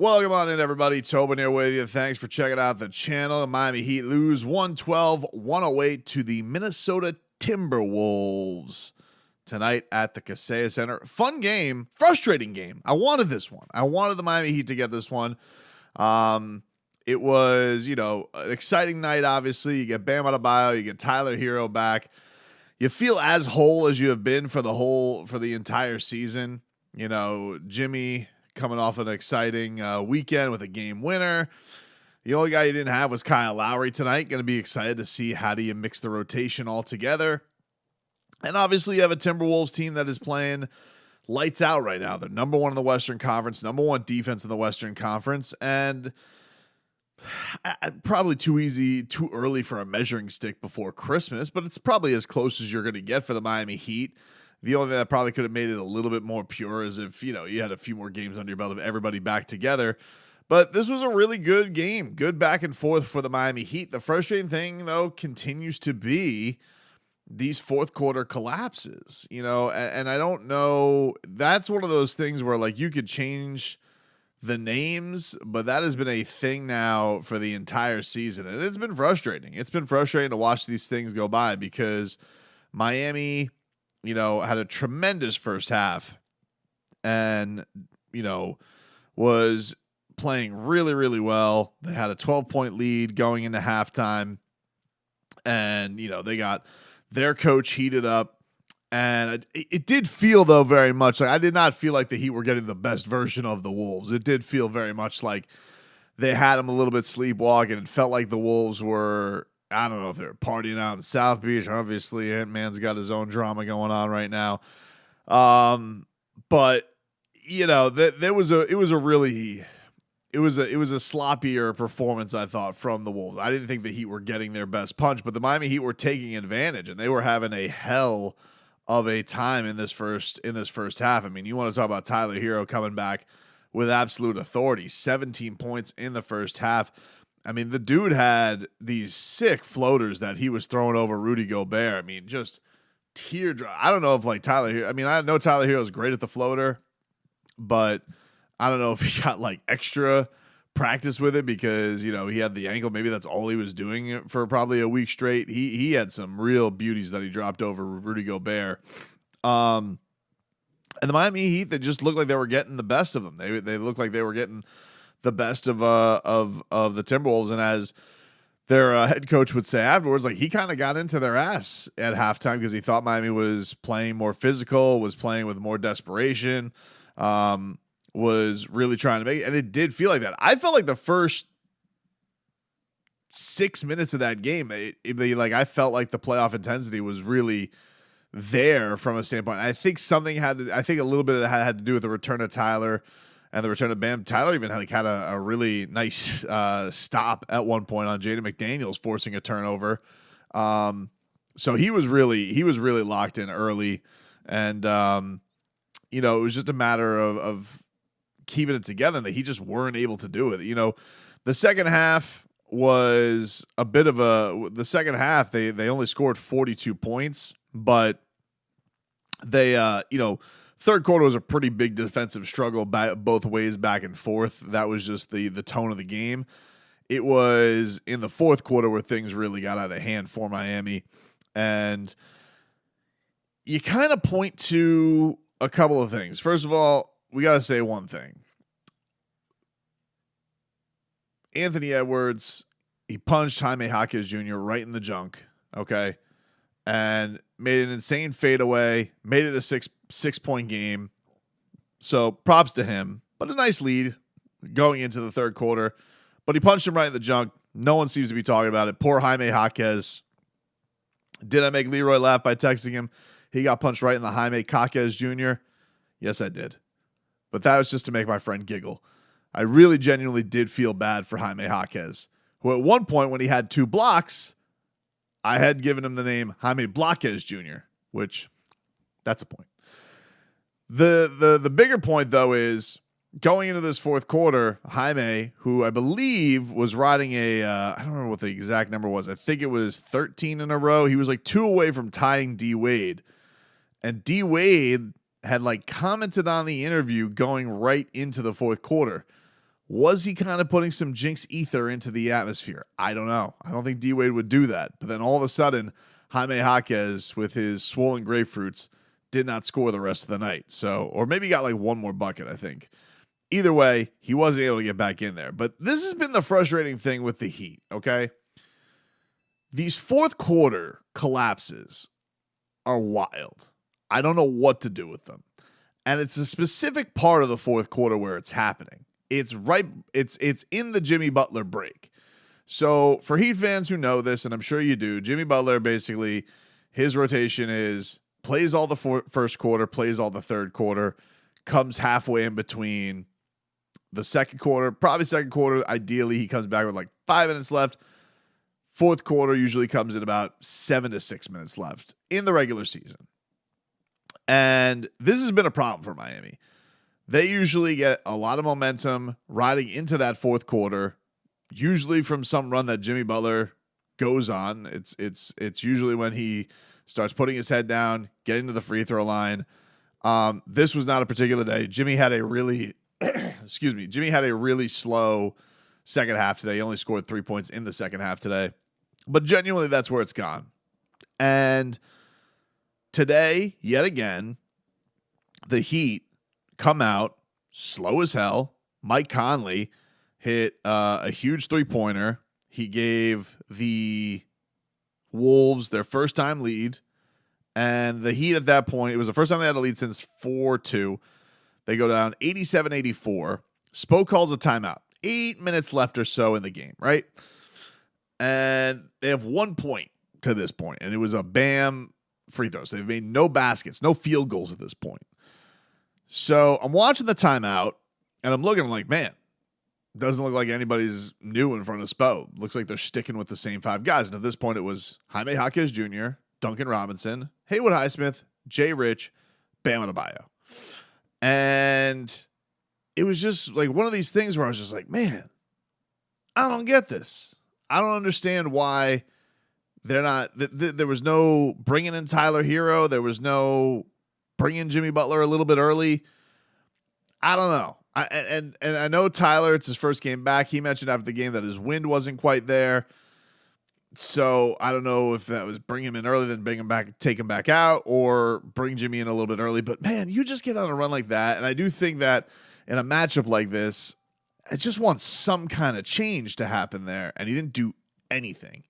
Welcome on in, everybody. Tobin here with you. Thanks for checking out the channel. Miami Heat lose 112-108 to the Minnesota Timberwolves tonight at the Kaseya Center. Fun game, frustrating game. I wanted this one. I wanted the Miami Heat to get this one. It was, an exciting night, obviously. You get Bam Adebayo, you get Tyler Herro back. You feel as whole as you have been for the entire season. Jimmy coming off an exciting weekend with a game winner. The only guy you didn't have was Kyle Lowry tonight. Going to be excited to see how do you mix the rotation all together. And obviously you have a Timberwolves team that is playing lights out right now. They're number one in the Western Conference, number one defense in the Western Conference, and probably too early for a measuring stick before Christmas, but it's probably as close as you're going to get for the Miami Heat. The only thing that probably could have made it a little bit more pure is if, you had a few more games under your belt of everybody back together. But this was a really good game. Good back and forth for the Miami Heat. The frustrating thing, though, continues to be these fourth quarter collapses, and I don't know. That's one of those things where, you could change the names, but that has been a thing now for the entire season. And it's been frustrating. It's been frustrating to watch these things go by because Miami had a tremendous first half and, was playing really, really well. They had a 12-point lead going into halftime and, they got their coach heated up. And it did feel, though, very much like I did not feel like the Heat were getting the best version of the Wolves. It did feel very much like they had them a little bit sleepwalking. It felt like the Wolves were, I don't know if they're partying out in South Beach. Obviously, Ant-Man's got his own drama going on right now. But it was a sloppier performance, I thought, from the Wolves. I didn't think the Heat were getting their best punch, but the Miami Heat were taking advantage, and they were having a hell of a time in this first half. I mean, you want to talk about Tyler Herro coming back with absolute authority, 17 points in the first half. I mean, the dude had these sick floaters that he was throwing over Rudy Gobert. I mean, just teardrop. I don't know if Tyler Herro. I mean, I know Tyler Herro is great at the floater, but I don't know if he got extra practice with it because, he had the ankle. Maybe that's all he was doing for probably a week straight. He had some real beauties that he dropped over Rudy Gobert. And the Miami Heat, they just looked like they were getting the best of them. They looked like they were getting the best of the Timberwolves. And as their head coach would say afterwards, he kind of got into their ass at halftime because he thought Miami was playing more physical, was playing with more desperation, was really trying to make it. And it did feel like that. I felt like the first 6 minutes of that game, I felt like the playoff intensity was really there from a standpoint. I think a little bit of it had to do with the return of Tyler and the return of Bam. Tyler even had a really nice stop at one point on Jaden McDaniels forcing a turnover. So he was really locked in early, and it was just a matter of keeping it together, and that he just weren't able to do it. The second half was a bit of the second half. They only scored 42 points, but they third quarter was a pretty big defensive struggle both ways, back and forth. That was just the tone of the game. It was in the fourth quarter where things really got out of hand for Miami. And you kind of point to a couple of things. First of all, we got to say one thing. Anthony Edwards, he punched Jaime Jaquez Jr. right in the junk, okay? And made an insane fadeaway, made it a six-point game. So props to him, but a nice lead going into the third quarter. But he punched him right in the junk. No one seems to be talking about it. Poor Jaime Jaquez. Did I make Leroy laugh by texting him? He got punched right in the Jaime Jaquez Jr. Yes, I did. But that was just to make my friend giggle. I really genuinely did feel bad for Jaime Jaquez, who at one point when he had 2 blocks, I had given him the name Jaime Bloquez Jr., which that's a point. The bigger point, though, is going into this fourth quarter, Jaime, who I believe was riding I don't remember what the exact number was. I think it was 13 in a row. He was 2 away from tying D Wade. And D Wade had commented on the interview going right into the fourth quarter. Was he kind of putting some jinx ether into the atmosphere? I don't know. I don't think D-Wade would do that. But then all of a sudden, Jaime Jaquez with his swollen grapefruits did not score the rest of the night. So, or maybe he got like one more bucket, I think. Either way, he wasn't able to get back in there. But this has been the frustrating thing with the Heat, okay? These fourth quarter collapses are wild. I don't know what to do with them. And it's a specific part of the fourth quarter where it's happening. It's in the Jimmy Butler break. So for Heat fans who know this, and I'm sure you do, Jimmy Butler basically, his rotation is plays all the first quarter, plays all the third quarter, comes halfway in between the second quarter, probably second quarter. Ideally, he comes back with like 5 minutes left. Fourth quarter usually comes in about 7 to 6 minutes left in the regular season. And this has been a problem for Miami. They usually get a lot of momentum riding into that fourth quarter, usually from some run that Jimmy Butler goes on. It's usually when he starts putting his head down, getting to the free throw line. This was not a particular day. Jimmy had a really Jimmy had a really slow second half today. He only scored 3 points in the second half today. But genuinely, that's where it's gone. And today, yet again, the Heat come out slow as hell. Mike Conley hit a huge three-pointer. He gave the Wolves their first-time lead. And the Heat at that point, it was the first time they had a lead since 4-2. They go down 87-84. Spo calls a timeout. 8 minutes left or so in the game, right? And they have 1 point to this point, and it was a Bam free throws. They've made no baskets, no field goals at this point. So I'm watching the timeout, and I'm looking, I'm like, man, doesn't look like anybody's new in front of Spo. Looks like they're sticking with the same 5 guys. And at this point, it was Jaime Jaquez Jr., Duncan Robinson, Haywood Highsmith, Jay Rich, Bam Adebayo. And it was just like one of these things where I was just like, man, I don't get this. I don't understand why they're not. There was no bringing in Tyler Herro. There was no bringing Jimmy Butler a little bit early. I don't know. And I know Tyler, it's his first game back. He mentioned after the game that his wind wasn't quite there. So I don't know if that was bring him in early, then bring him back, take him back out, or bring Jimmy in a little bit early. But man, you just get on a run like that. And I do think that in a matchup like this, I just want some kind of change to happen there. And he didn't do anything.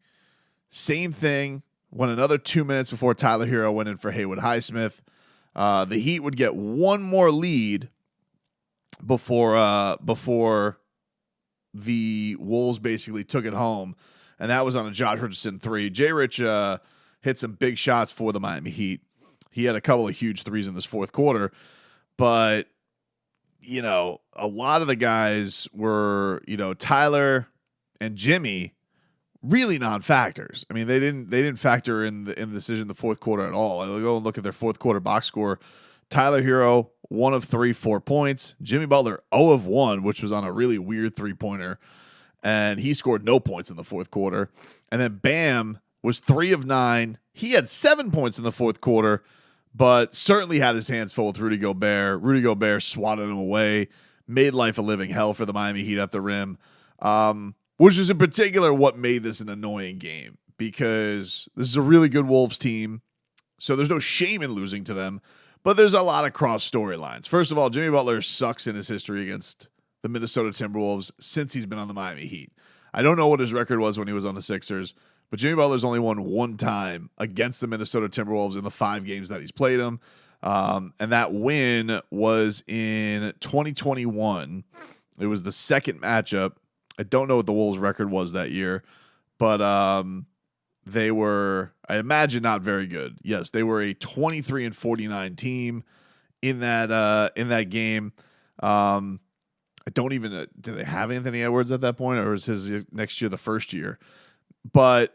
Same thing when another 2 minutes before Tyler Herro went in for Haywood Highsmith. The Heat would get one more lead before the Wolves basically took it home. And that was on a Josh Richardson 3. Jay Rich hit some big shots for the Miami Heat. He had a couple of huge threes in this fourth quarter. But, you know, a lot of the guys were, you know, Tyler and Jimmy, really non-factors. I mean, they didn't factor in the decision in the fourth quarter at all. I'll go and look at their fourth quarter box score. Tyler Herro, 1 of 3, 4 points. Jimmy Butler, 0 of 1, which was on a really weird three-pointer. And he scored no points in the fourth quarter. And then Bam was 3 of 9. He had 7 points in the fourth quarter, but certainly had his hands full with Rudy Gobert. Rudy Gobert swatted him away, made life a living hell for the Miami Heat at the rim, which is in particular what made this an annoying game, because this is a really good Wolves team, so there's no shame in losing to them, but there's a lot of cross storylines. First of all, Jimmy Butler sucks in his history against the Minnesota Timberwolves since he's been on the Miami Heat. I don't know what his record was when he was on the Sixers, but Jimmy Butler's only won one time against the Minnesota Timberwolves in the 5 games that he's played them. And that win was in 2021. It was the second matchup. I don't know what the Wolves' record was that year, but they were, I imagine, not very good. Yes, they were a 23-49 team in that game. I don't even do they have Anthony Edwards at that point, or was his next year the first year? But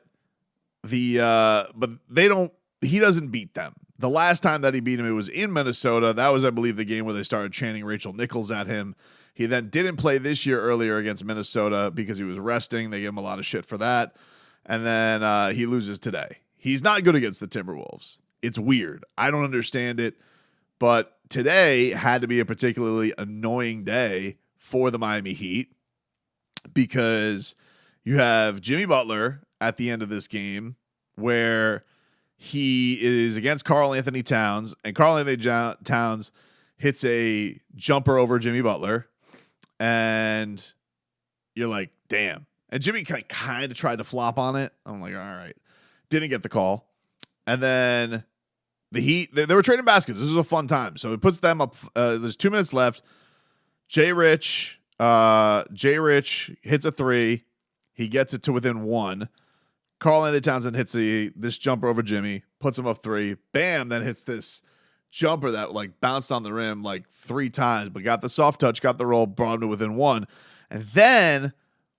they don't. He doesn't beat them. The last time that he beat him, it was in Minnesota. That was, I believe, the game where they started chanting Rachel Nichols at him. He then didn't play this year earlier against Minnesota because he was resting. They gave him a lot of shit for that. And then he loses today. He's not good against the Timberwolves. It's weird. I don't understand it. But today had to be a particularly annoying day for the Miami Heat because you have Jimmy Butler at the end of this game where he is against Karl Anthony Towns, and Karl Anthony Towns hits a jumper over Jimmy Butler, and you're like, damn. And Jimmy kind of tried to flop on it. I'm like, all right. Didn't get the call. And then the Heat, they were trading baskets. This was a fun time. So it puts them up. There's 2 minutes left. Jay Rich hits a three. He gets it to within 1. Karl Anthony Townsend hits this jumper over Jimmy, puts him up 3. Bam, then hits this jumper that like bounced on the rim like 3 times, but got the soft touch, got the roll, brought him to within 1. And then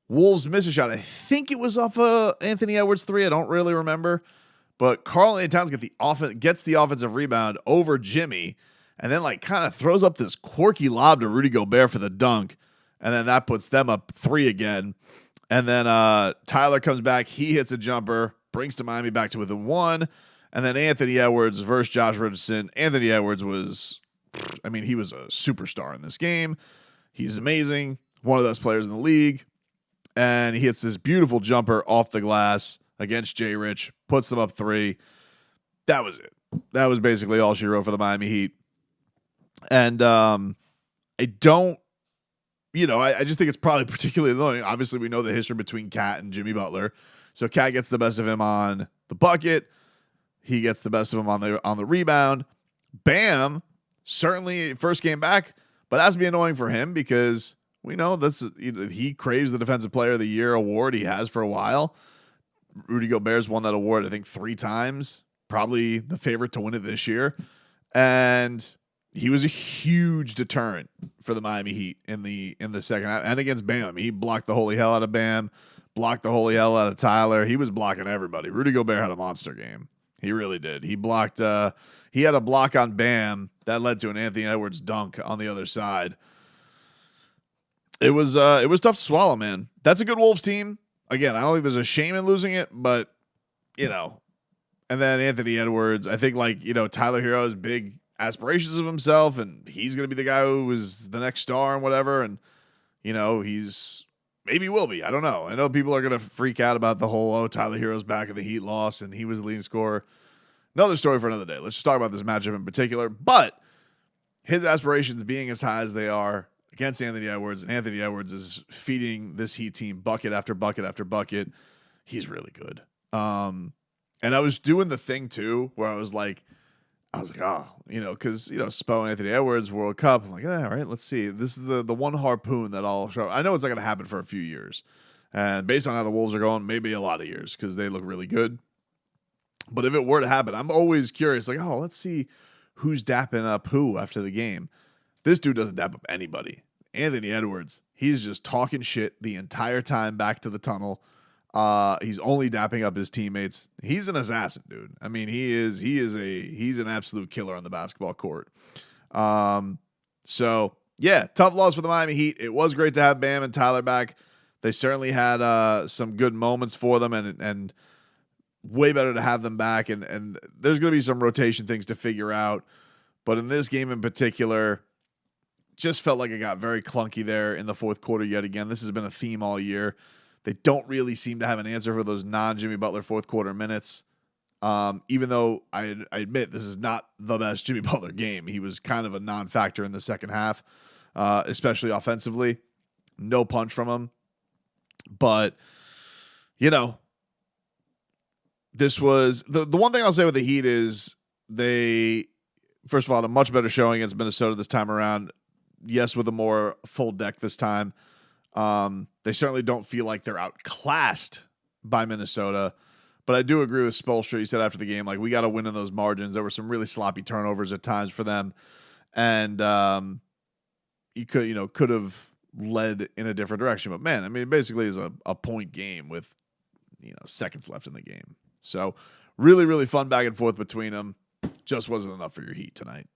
Wolves miss a shot. I think it was off Anthony Edwards 3. I don't really remember. But Karl Anthony Towns gets the offensive rebound over Jimmy, and then like kind of throws up this quirky lob to Rudy Gobert for the dunk. And then that puts them up 3 again. And then Tyler comes back. He hits a jumper, brings to Miami back to within 1. And then Anthony Edwards versus Josh Richardson. Anthony Edwards he was a superstar in this game. He's amazing. One of the best players in the league. And he hits this beautiful jumper off the glass against Jay Rich, puts them up 3. That was it. That was basically all she wrote for the Miami Heat. And I just think it's probably particularly annoying. Obviously, we know the history between Cat and Jimmy Butler. So Cat gets the best of him on the bucket. He gets the best of him on the rebound. Bam, certainly first game back, but it has to be annoying for him because we know he craves the Defensive Player of the Year award. He has for a while. Rudy Gobert's won that award, I think, 3 times. Probably the favorite to win it this year. And he was a huge deterrent for the Miami Heat in the second half and against Bam. I mean, he blocked the holy hell out of Bam, blocked the holy hell out of Tyler. He was blocking everybody. Rudy Gobert had a monster game. He really did. He blocked. He had a block on Bam that led to an Anthony Edwards dunk on the other side. It was tough to swallow, man. That's a good Wolves team. Again, I don't think there's a shame in losing it, but and then Anthony Edwards, I think Tyler Herro has big aspirations of himself, and he's going to be the guy who is the next star and whatever. And he's maybe will be. I don't know. I know people are going to freak out about the whole Tyler Herro's back in the Heat loss, and he was the leading scorer. Another story for another day. Let's just talk about this matchup in particular. But his aspirations being as high as they are against Anthony Edwards, and Anthony Edwards is feeding this Heat team bucket after bucket after bucket. He's really good. And I was doing the thing too where I was like, because Spo and Anthony Edwards World Cup. I'm like, all right, let's see. This is the one harpoon that I'll show. I know it's not going to happen for a few years, and based on how the Wolves are going, maybe a lot of years because they look really good. But if it were to happen, I'm always curious. Like, let's see who's dapping up who after the game. This dude doesn't dap up anybody. Anthony Edwards, he's just talking shit the entire time back to the tunnel. He's only dapping up his teammates. He's an assassin, dude. I mean, he's an absolute killer on the basketball court. So yeah, tough loss for the Miami Heat. It was great to have Bam and Tyler back. They certainly had some good moments for them, and way better to have them back. And there's going to be some rotation things to figure out. But in this game in particular, just felt like it got very clunky there in the fourth quarter yet again. This has been a theme all year. They don't really seem to have an answer for those non-Jimmy Butler fourth quarter minutes. Even though I admit this is not the best Jimmy Butler game. He was kind of a non-factor in the second half, especially offensively. No punch from him. But, this was the one thing I'll say with the Heat is they, first of all, had a much better showing against Minnesota this time around. Yes, with a more full deck this time. They certainly don't feel like they're outclassed by Minnesota. But I do agree with Spoelstra. He said after the game, we got to win in those margins. There were some really sloppy turnovers at times for them. And you could have led in a different direction. But, man, I mean, it basically is a point game with, seconds left in the game. So really, really fun back and forth between them. Just wasn't enough for your Heat tonight.